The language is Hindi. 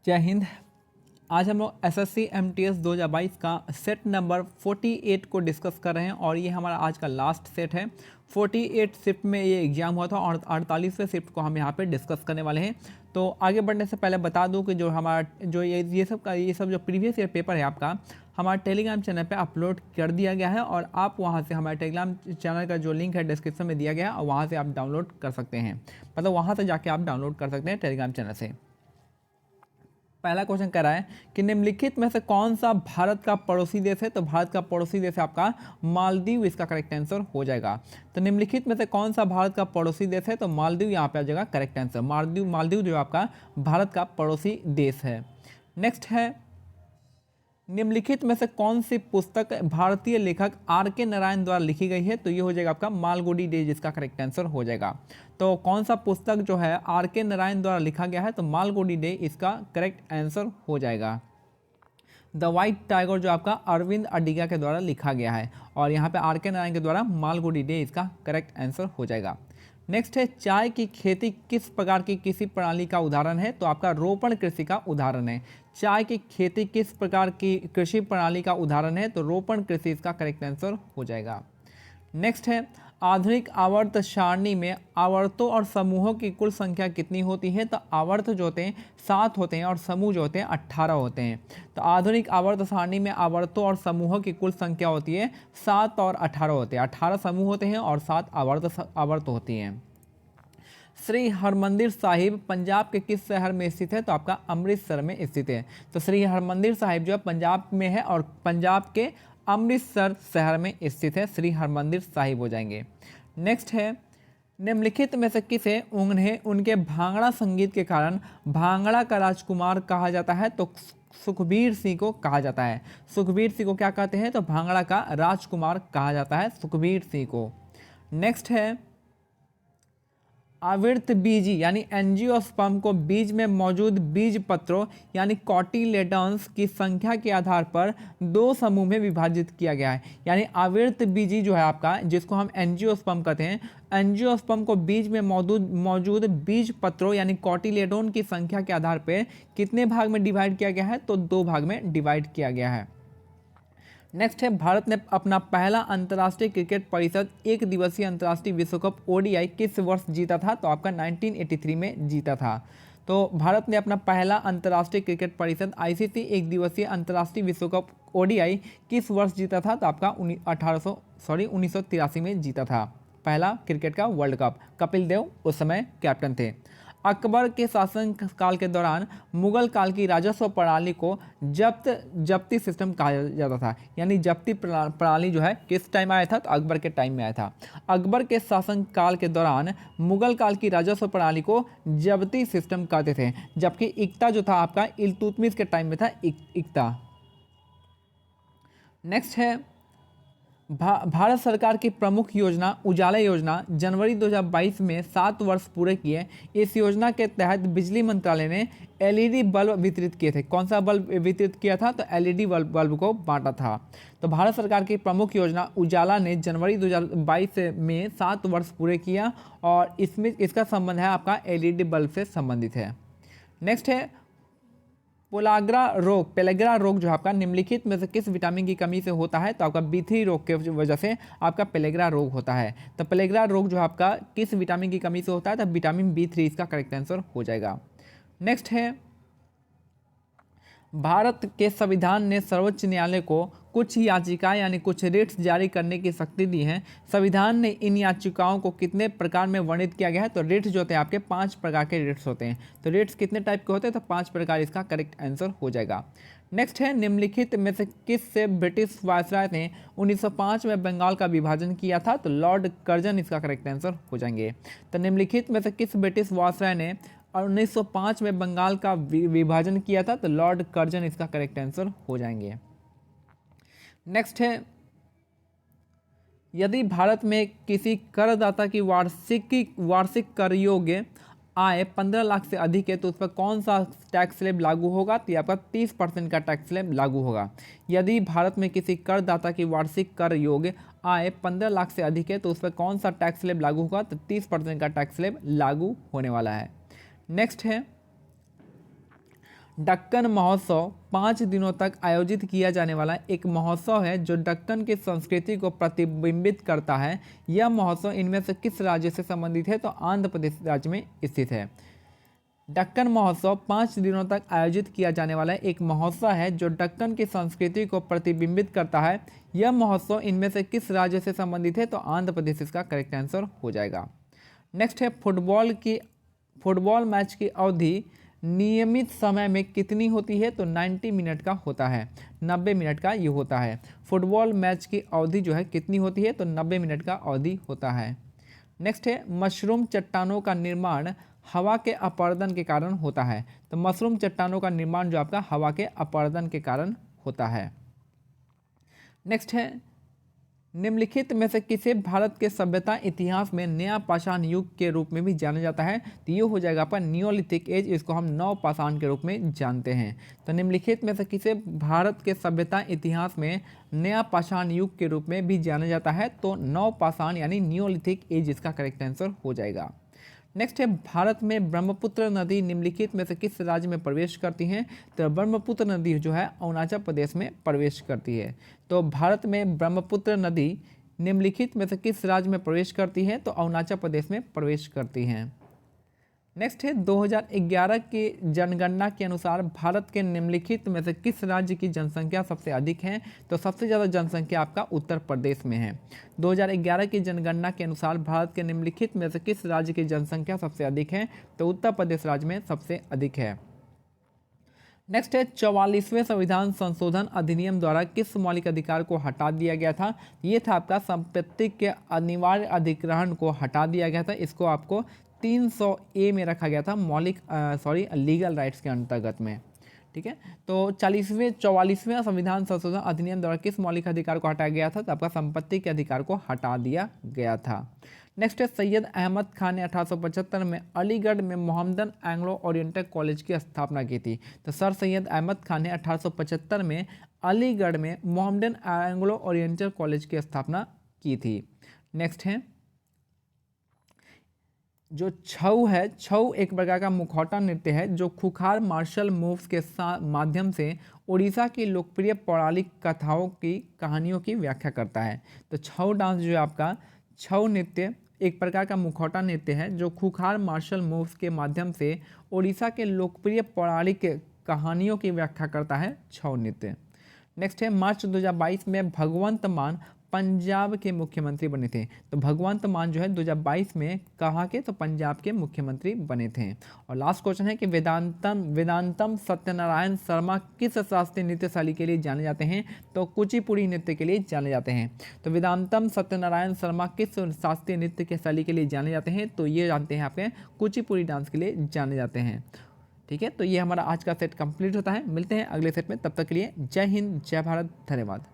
जय हिंद। आज हम लोग एसएससी एमटीएस 2022 का सेट नंबर 48 को डिस्कस कर रहे हैं और ये हमारा आज का लास्ट सेट है। 48 शिफ्ट में ये एग्जाम हुआ था और 48वें शिफ्ट को हम यहाँ पे डिस्कस करने वाले हैं। तो आगे बढ़ने से पहले बता दूं कि जो हमारा जो ये सब जो प्रीवियस ईयर पेपर है आपका हमारे टेलीग्राम चैनल पे अपलोड कर दिया गया है और आप वहाँ से हमारे टेलीग्राम चैनल का जो लिंक है डिस्क्रिप्शन में दिया गया है और वहाँ से आप डाउनलोड कर सकते हैं। मतलब वहाँ से जाके आप डाउनलोड कर सकते हैं टेलीग्राम चैनल से। पहला क्वेश्चन कह रहा है कि निम्नलिखित में से कौन सा भारत का पड़ोसी देश है। तो भारत का पड़ोसी देश आपका मालदीव इसका करेक्ट आंसर हो जाएगा। तो निम्नलिखित में से कौन सा भारत का पड़ोसी देश है। तो मालदीव यहाँ पे आ जाएगा करेक्ट आंसर। मालदीव जो आपका भारत का पड़ोसी देश है। नेक्स्ट है निम्नलिखित में से कौन सी पुस्तक भारतीय लेखक आर.के. नारायण द्वारा लिखी गई है। तो ये हो जाएगा आपका मालगुडी डेज इसका करेक्ट आंसर हो जाएगा। तो कौन सा पुस्तक जो है आर.के. नारायण द्वारा लिखा गया है। तो मालगुडी डे इसका करेक्ट आंसर हो जाएगा। द वाइट टाइगर जो आपका अरविंद अडिगा के द्वारा लिखा गया है और यहाँ पे आर.के. नारायण के द्वारा मालगुडी डे इसका करेक्ट आंसर हो जाएगा। नेक्स्ट है चाय की खेती किस प्रकार की कृषि प्रणाली का उदाहरण है। तो आपका रोपण कृषि का उदाहरण है। चाय की खेती किस प्रकार की कृषि प्रणाली का उदाहरण है। तो रोपण कृषि इसका करेक्ट आंसर हो जाएगा। नेक्स्ट है आधुनिक आवर्त सारणी में आवर्तों और समूहों की कुल संख्या कितनी होती है। तो आवर्त जो होते हैं 7 होते हैं और समूह जो होते हैं 18 होते हैं। तो आधुनिक आवर्त सारणी में आवर्तों और समूहों की कुल संख्या होती है 7 और 18 होते हैं। 18 समूह होते हैं और 7 आवर्त होती हैं। श्री हरमंदिर साहिब पंजाब के किस शहर में स्थित है। तो आपका अमृतसर में स्थित है। तो श्री हरमंदिर साहिब जो है पंजाब में है और पंजाब के अमृतसर शहर में स्थित है। श्री हरमंदिर साहिब हो जाएंगे। नेक्स्ट है निम्नलिखित में से किसे उन्हें उनके भांगड़ा संगीत के कारण भांगड़ा का राजकुमार कहा जाता है। तो सुखबीर सिंह को कहा जाता है। सुखबीर सिंह को क्या कहते हैं। तो भांगड़ा का राजकुमार कहा जाता है सुखबीर सिंह को। नेक्स्ट है आवृत बीजी यानी एंजियोस्पर्म को बीज में मौजूद बीज पत्रों यानी कॉटिलेडॉन्स की संख्या के आधार पर 2 समूह में विभाजित किया गया है। यानी आवृत बीजी जो है आपका जिसको हम एंजियोस्पर्म कहते हैं, एंजियोस्पर्म को बीज में मौजूद बीज पत्रों यानी कॉटिलेडोन की संख्या के आधार पर कितने भाग में डिवाइड किया गया है। तो 2 भाग में डिवाइड किया गया है। नेक्स्ट है भारत ने अपना पहला अंतर्राष्ट्रीय क्रिकेट परिषद एक दिवसीय अंतर्राष्ट्रीय विश्व कप ओडीआई किस वर्ष जीता था। तो आपका 1983 में जीता था। तो भारत ने अपना पहला अंतर्राष्ट्रीय क्रिकेट परिषद आईसीसी एक दिवसीय अंतर्राष्ट्रीय विश्व कप ओडीआई किस वर्ष जीता था। तो आपका 1983 में जीता था पहला क्रिकेट का वर्ल्ड कप। कपिल देव उस समय कैप्टन थे। अकबर के शासन काल के दौरान मुगल काल की राजस्व प्रणाली को जब्ती सिस्टम कहा जाता था। यानी जब्ती प्रणाली जो है किस टाइम आया था। तो अकबर के टाइम में आया था। अकबर के शासन काल के दौरान मुगल काल की राजस्व प्रणाली को जब्ती सिस्टम कहते थे। जबकि इक्ता जो था आपका इल्तुतमिश के टाइम में था इक्ता। नेक्स्ट है भारत सरकार की प्रमुख योजना उजाला योजना जनवरी 2022 में 7 वर्ष पूरे किए। इस योजना के तहत बिजली मंत्रालय ने एलईडी बल्ब वितरित किए थे। कौन सा बल्ब वितरित किया था। तो एलईडी बल्ब को बांटा था। तो भारत सरकार की प्रमुख योजना उजाला ने जनवरी 2022 में 7 वर्ष पूरे किया और इसमें इसका संबंध है आपका एलईडी बल्ब से संबंधित है। नेक्स्ट है पेलेग्रा रोग जो आपका निम्नलिखित में से किस विटामिन की कमी से होता है। तो आपका B3 रोग के वजह से आपका पेलेग्रा रोग होता है। तो पेलेग्रा रोग जो आपका किस विटामिन की कमी से होता है। तो विटामिन B3 इसका करेक्ट आंसर हो जाएगा। नेक्स्ट है भारत के संविधान ने सर्वोच्च न्यायालय को कुछ याचिकाएं यानी कुछ रिट्स जारी करने की शक्ति दी है। संविधान ने इन याचिकाओं को कितने प्रकार में वर्णित किया गया है। तो रिट्स जो होते हैं आपके 5 प्रकार के रिट्स होते हैं। तो रिट्स कितने टाइप के होते हैं। तो 5 प्रकार इसका करेक्ट आंसर हो जाएगा। नेक्स्ट है निम्नलिखित में से किस से ब्रिटिश वायसराय ने 1905 में बंगाल का विभाजन किया था। तो लॉर्ड कर्जन इसका करेक्ट आंसर हो जाएंगे। तो निम्नलिखित में से किस ब्रिटिश वायसराय ने 1905 में बंगाल का विभाजन किया था। तो लॉर्ड कर्जन इसका करेक्ट आंसर हो जाएंगे। नेक्स्ट है यदि भारत में किसी करदाता की वार्षिक कर योग्य आय 15 लाख से अधिक है तो उस पर कौन सा टैक्स स्लैब लागू होगा। तो आपका 30% का टैक्स स्लैब लागू होगा। यदि भारत में किसी करदाता की वार्षिक कर योग्य आय 15 लाख से अधिक है तो उस पर कौन सा टैक्स स्लैब लागू होगा। तो 30% का टैक्स स्लैब लागू होने वाला है। नेक्स्ट है दक्कन महोत्सव 5 दिनों तक आयोजित किया जाने वाला एक महोत्सव है जो दक्कन की संस्कृति को प्रतिबिंबित करता है। यह महोत्सव इनमें से किस राज्य से संबंधित है? तो आंध्र प्रदेश राज्य में स्थित है। दक्कन महोत्सव 5 दिनों तक आयोजित किया जाने वाला एक महोत्सव है जो दक्कन की संस्कृति को प्रतिबिंबित करता है। यह महोत्सव इनमें से किस राज्य से संबंधित है? तो आंध्र प्रदेश इसका करेक्ट आंसर हो जाएगा। नेक्स्ट है फुटबॉल मैच की अवधि नियमित समय में कितनी होती है? तो 90 मिनट का होता है, 90 मिनट का ये होता है। फुटबॉल मैच की अवधि जो है कितनी होती है? तो 90 मिनट का अवधि होता है। नेक्स्ट है मशरूम चट्टानों का निर्माण हवा के अपरदन के कारण होता है। तो मशरूम चट्टानों का निर्माण जो आपका हवा के अपरदन के कारण होता है। नेक्स्ट है निम्नलिखित में से किसे भारत के सभ्यता इतिहास में नया पाषाण युग के रूप में भी जाना जाता है? तो ये हो जाएगा आपका नियोलिथिक एज, इसको हम नव पाषाण के रूप में जानते हैं। तो निम्नलिखित में से किसे भारत के सभ्यता इतिहास में नया पाषाण युग के रूप में भी जाना जाता है? तो नव पाषाण यानी नियोलिथिक एज इसका करेक्ट आंसर हो जाएगा। नेक्स्ट है भारत में ब्रह्मपुत्र नदी निम्नलिखित में से किस राज्य में प्रवेश करती है? तो ब्रह्मपुत्र नदी जो है अरुणाचल प्रदेश में प्रवेश करती है। तो भारत में ब्रह्मपुत्र नदी निम्नलिखित में से किस राज्य में प्रवेश करती है? तो अरुणाचल प्रदेश में प्रवेश करती है। नेक्स्ट है 2011 की जनगणना के अनुसार भारत के निम्नलिखित में से किस राज्य की जनसंख्या सबसे अधिक है? तो सबसे ज़्यादा जनसंख्या आपका उत्तर प्रदेश में है। 2011 की जनगणना के अनुसार भारत के निम्नलिखित में से किस राज्य की जनसंख्या सबसे अधिक है? तो उत्तर प्रदेश राज्य में सबसे अधिक है। नेक्स्ट है 44वें संविधान संशोधन अधिनियम द्वारा किस मौलिक अधिकार को हटा दिया गया था? ये था आपका संपत्ति के अनिवार्य अधिग्रहण को हटा दिया गया था। इसको आपको 300A में रखा गया था लीगल राइट्स के अंतर्गत में। ठीक है, तो 44वें संविधान संशोधन अधिनियम द्वारा किस मौलिक अधिकार को हटाया गया था? तो आपका संपत्ति के अधिकार को हटा दिया गया था। नेक्स्ट है सैयद अहमद खान ने 1875 में अलीगढ़ में मोहम्मदन एंग्लो ओरिएंटल कॉलेज की स्थापना की थी। तो सर सैयद अहमद खान ने 1875 में अलीगढ़ में मोहम्मदन एंग्लो ओरिएंटल कॉलेज की स्थापना की थी। नेक्स्ट है जो छऊ है, छऊ एक प्रकार का मुखौटा नृत्य है जो खुखार मार्शल मूव्स के माध्यम से उड़ीसा की लोकप्रिय पौराणिक कथाओं की कहानियों की व्याख्या करता है। तो छऊ डांस जो है आपका, छऊ नृत्य एक प्रकार का मुखौटा नृत्य है जो खुखार मार्शल मूव्स के माध्यम से उड़ीसा के लोकप्रिय पौराणिक कहानियों की व्याख्या करता है छऊ नृत्य। नेक्स्ट है मार्च 2022 में भगवंत मान पंजाब के मुख्यमंत्री बने थे। तो भगवंत मान जो है 2022 में कहाँ के? तो पंजाब के मुख्यमंत्री बने थे। और लास्ट क्वेश्चन है कि वेदांतम सत्यनारायण शर्मा किस शास्त्रीय नृत्य शैली के लिए जाने जाते हैं? तो कुचिपुड़ी नृत्य के लिए जाने जाते हैं। तो वेदांतम सत्यनारायण शर्मा किस शास्त्रीय नृत्य के शैली के लिए जाने जाते हैं? तो ये जानते हैं आपके कुचिपुड़ी डांस के लिए जाने जाते हैं। ठीक है, तो ये हमारा आज का सेट कंप्लीट होता है। मिलते हैं अगले सेट में, तब तक के लिए जय हिंद, जय भारत, धन्यवाद।